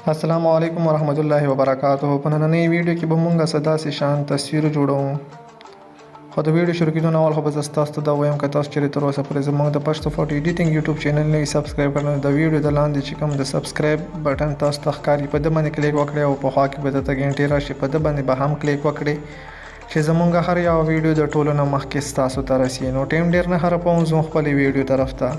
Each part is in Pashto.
السلام علیکم ورحمت الله وبرکاته. په نننۍ ویډیو کې به مونږ څه داسې شان تصویر جوړوو. خو د ویډیو شروع کېدو نه اول خو به زه تاسو ته دا وایم که تاسو چېرې تر اوسه پورې زموږ د پښتو فوټو ایډیټینګ یوټیوب چینل نه وي سبسکرایب کړی، نو د ویډیو د لاندې چې کوم د سبسکرایب بټن تاسو ته ښکاري په ده باندې کلیک وکړئ او په خوا کې به درته ګنټې راشي په ده باندې به هم کلیک وکړئ چې زموږ هر یو ویډیو د ټولو نه مخکې ستاسو ته رسي. نو ټیم ډېر نه خرابوم، ځو خپلې ویډیو طرف ته.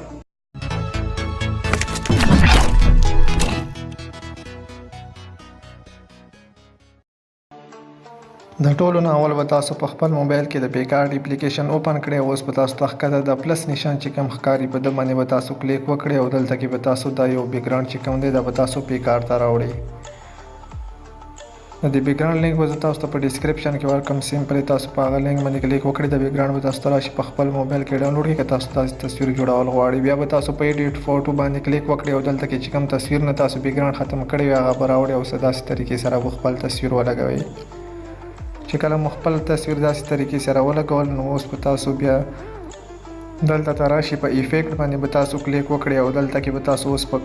د ټولو نه اول به تاسو په خپل موبایل کې د پیکارډ اپلیکیشن اوپن کړئ. اوس به تاسو ته ښکته د پلس نشان چې کوم ښکاري په ده باندې به تاسو کلیک وکړئ او دلته کې به تاسو دا یو بیکګراوند چې کوم دی دا به تاسو پیکارډ ته راوړئ. د دې بیکګراوند لینک به زه تاسو ته په ډسکرپشن کې ورکړم. سمپلی تاسو په هغه لینک باندې کلیک وکړئ، د بیکګراوند به تاسو ته راشي په خپل موبایل کې ډاونلوډ کړئ. که تاسو داسې تصویر جوړول غواړئ بیا به تاسو په ایډیټ فوټو باندې کلیک وکړئ او دلته کې چې کوم تصویر نه تاسو بیکګراوند ختم کړی وي هغه به راوړئ او داسې طریقې سره به خپل تصویر ولګوئ. چې کله مو خپل تصویر داسې طریقې سره ولګول نو اوس به تاسو بیا دلته ته راشي په ایفیکټ باندې به تاسو کلیک وکړئ او دلته کې به تاسو اوس په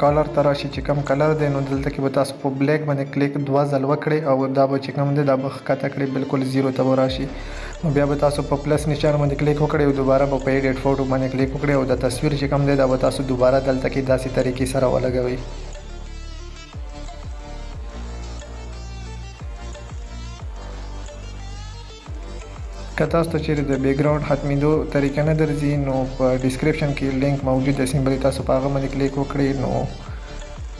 کالر ته راشي چې کوم کلر دی نو دلته کې به تاسو په بلیک باندې کلیک 2 ځل وکړئ او دا به چې کوم دی دا به ښکته کړئ بالکل 0 ته به راشي. نو بیا به تاسو په پلس نشان باندې کلیک وکړئ او دوباره به په ایډیټ فوټو باندې کلیک وکړئ او د تصویر چې کوم دی دا به تاسو دوباره دلته کې داسې طریقې سره ولګوئ. که تاسو ته چیرې د بیکګراوند ختمېدو طریقه نه درځي نو په ډسکرپشن کې لینک موجود دی، سمپلی تاسو په هغه باندې کلیک وکړئ نو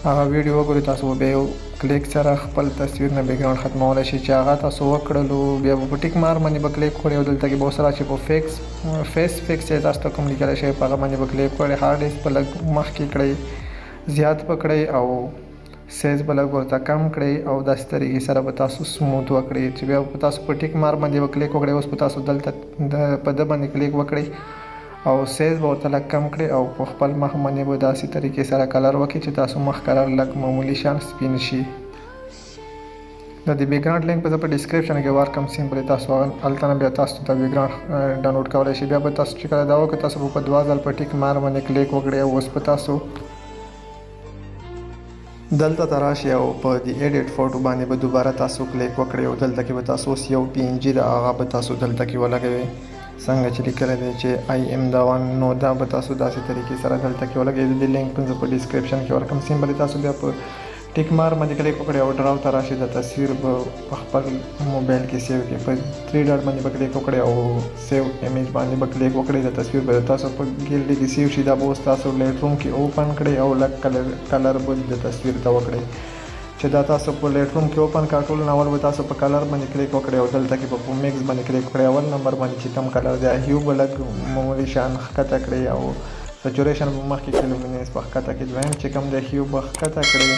هغه ویډیو وګورئ. تاسو به بیا یو کلیک سره خپل تصویر نه بیکګراوند ختمولی شئ. چې هغه تاسو وکړلو بیا به په ټیک مار باندې به کلیک وکړئ او دلته کې به اوس راشي په فیس فکس چې تاسو ته کوم لیکلی شوی په هغه باندې به کلیک وکړئ. هارډ ډیسک به لږ مخکې کړئ، زیات به کړئ او سیز به لږ ورته کم کړئ او داسې طریقې سره به تاسو سموت وکړئ چې بیا به تاسو په ټیک مار باندې به کلیک وکړئ. اوس به تاسو دلته په ده باندې کلیک وکړئ او سیز به ورته لږ کم کړئ او په خپل مخ باندې به داسې طریقې سره کلر وکړئ چې تاسو مخ کلر لږ معمولي شان سپین شي. د دې بیکګراوند لینک به زه په ډسکرپشن کې ورکړم. سمپلی تاسو هلته نه بیا تاسو ته بیکګراوند ډاونلوډ کولی شئ. بیا به تاسو چې کله دا وکړئ تاسو به په 2 ځل په ټیک مار باندې کلیک وکړئ او اوس به تاسو دلته ته راشي او په دې ایډیټ فوټو باندې به دوباره تاسو کلیک وکړئ او دلته کې به تاسو اوس یو PNG د هغه به تاسو دلته کې ولګوئ څنګه چې لیکلی دی چې I am the one. نو دا به تاسو داسې طریقې سره دلته کې ولګوئ. د دې لینک زه په ډسکرپشن کې ورکړم. سمپلی تاسو بیا په ټیک مار باندې کلیک وکړئ او ډراو ته راشي. د تصویر به په خپل موبایل کې سیو کړئ. په 3 ډاټ باندې به کلیک وکړئ او سیو امیج باندې به کلیک وکړئ. د تصویر به تاسو په ګیلري کې سیو شي. دا به اوس تاسو لایټ روم کې اوپن کړئ او لږ کلر به د تصویر ته وکړئ. چې دا تاسو په لایټ روم کې اوپن کړئ ټول اول به تاسو په کلر باندې کلیک وکړئ او دلته کې به په میکس باندې کلیک وکړئ. اول نمبر باندې چې کوم کلر دی هیو به لږ معمولي شان ښکته کړئ او سچوریشن به مخکې کړئ، لومینس به ښکته کړئ. دویم چې کوم دی هیو به ښکته کړئ،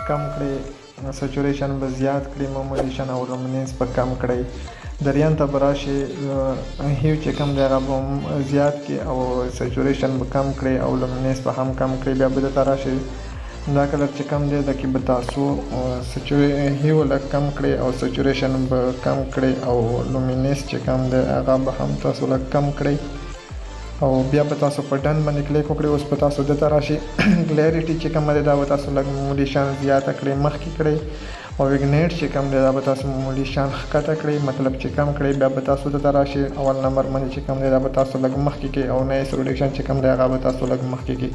کم کړئ، سچوریشن به زیات کړئ، معمولي شان او لومینس به کم کړئ. دریم ته به راشي هیو چې کوم دی هغه به زیات کړئ او سچوریشن به کم کړئ او لومینس به هم کم کړئ. بیا به دلته راشي دا کلر چې کم دی دا کې به تاسو هیو لږ کم کړئ او سچوریشن به کم کړئ او لومینس چې کم دی هغه به هم تاسو لږ کم کړئ او بیا به تاسو په ډن باندې کلیک وکړئ. اوس به تاسو دلته راشي کلیریټي چې کومه دی دا به تاسو لږ معمولي شان زیاته کړئ مخکې کړئ او ویګنیټ چې کوم دی دا به تاسو معمولي شان ښکته کړئ مطلب چې کم کړئ. بیا به تاسو دلته راشي اول نمبر باندې چې کوم دی دا به تاسو لږ مخکې کړئ او نایس ریډکشن چې کوم دی هغه به تاسو لږ مخکې کړئ.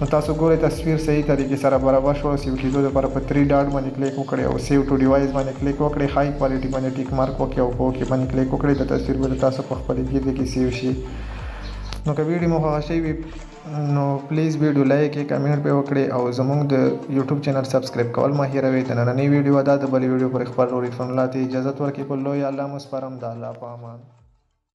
نو تاسو ګورئ تصویر صحیح طریقې سره برابر شو. سیو کېدو لپاره په 3 ډاټ باندې کلیک وکړئ او سیو ټو ډیوایس باندې کلیک وکړئ. های کوالټي باندې ټیک مارک وکړئ او په اوکې باندې کلیک وکړئ. د تصویر به تاسو په خپلې ګیلري کې سیو شي. نو که ویډیو مو خوښه شوي نو پلیز ویډیو لایک یې، کمنټ پې وکړئ او زموږ د یوټیوب چینل سبسکرایب کول مه هېروئ. د نننۍ ویډیو دا د بلې ویډیو پر خپل ورې فون لاته اجازت ورکړئ. په لوی الله مو سپارم. د الله په امان.